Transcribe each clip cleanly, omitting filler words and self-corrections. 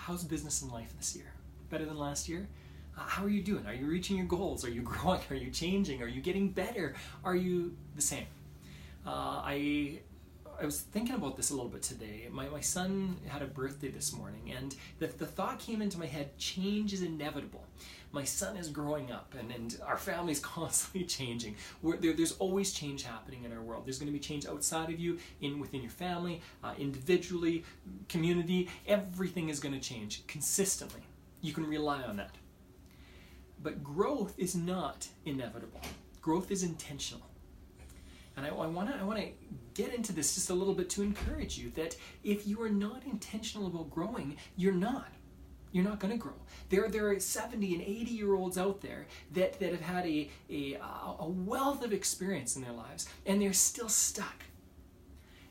how's business and life this year? Better than last year? How are you doing? Are you reaching your goals? Are you growing? Are you changing? Are you getting better? Are you the same? I was thinking about this a little bit today. My son had a birthday this morning, and the thought came into my head, change is inevitable. My son is growing up, and our family's constantly changing. There's always change happening in our world. There's going to be change outside of you, within your family, individually, community. Everything is going to change consistently. You can rely on that. But growth is not inevitable. Growth is intentional. And I want to get into this just a little bit to encourage you that if you are not intentional about growing, you're not going to grow. There are 70 and 80-year-olds out there that have had a wealth of experience in their lives, and they're still stuck.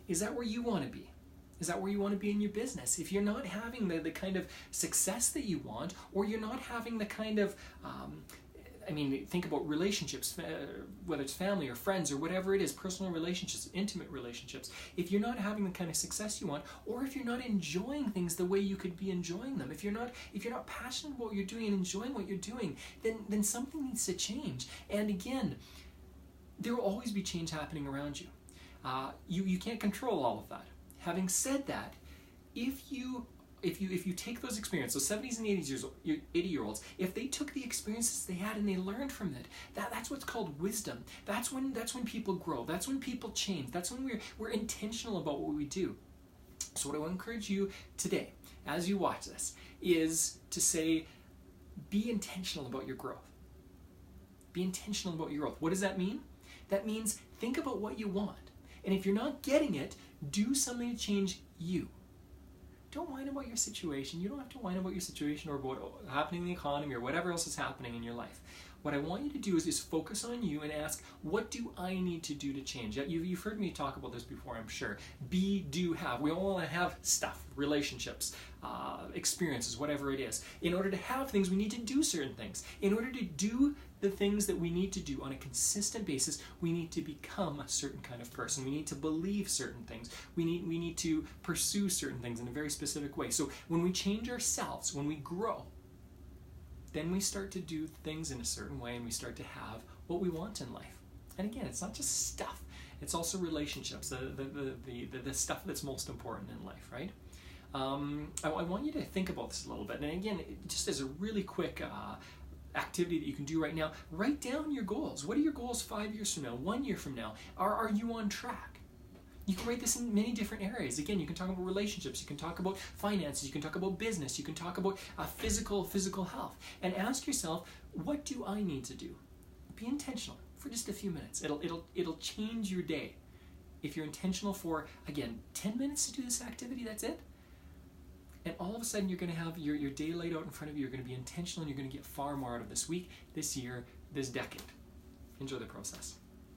Is that where you want to be? Is that where you want to be in your business? If you're not having the kind of success that you want, or you're not having the kind of think about relationships, whether it's family or friends or whatever it is, personal relationships, intimate relationships. If you're not having the kind of success you want, or if you're not enjoying things the way you could be enjoying them, if you're not passionate about what you're doing and enjoying what you're doing, then something needs to change. And again, there will always be change happening around you. You can't control all of that. Having said that, if you take those experiences, those 70s and 80-year-olds, if they took the experiences they had and they learned from it, that's what's called wisdom. That's when people grow. That's when people change. That's when we're intentional about what we do. So what I want to encourage you today, as you watch this, is to say, be intentional about your growth. Be intentional about your growth. What does that mean? That means think about what you want. And if you're not getting it, do something to change you. Don't whine about your situation. You don't have to whine about your situation or about what's happening in the economy or whatever else is happening in your life. What I want you to do is focus on you and ask, what do I need to do to change? You've heard me talk about this before, I'm sure. Be, do, have. We all want to have stuff, relationships, experiences, whatever it is. In order to have things, we need to do certain things. In order to do the things that we need to do on a consistent basis, we need to become a certain kind of person. We need to believe certain things. We need to pursue certain things in a very specific way. So when we change ourselves, when we grow, then we start to do things in a certain way and we start to have what we want in life. And again, it's not just stuff. It's also relationships, the stuff that's most important in life, right? I want you to think about this a little bit. And again, just as a really quick activity that you can do right now, write down your goals. What are your goals 5 years from now, 1 year from now? Are you on track? You can write this in many different areas. Again, you can talk about relationships, you can talk about finances, you can talk about business, you can talk about physical health. And ask yourself, what do I need to do? Be intentional for just a few minutes. It'll change your day. If you're intentional for, again, 10 minutes to do this activity, that's it. And all of a sudden you're going to have your day laid out in front of you. You're going to be intentional and you're going to get far more out of this week, this year, this decade. Enjoy the process.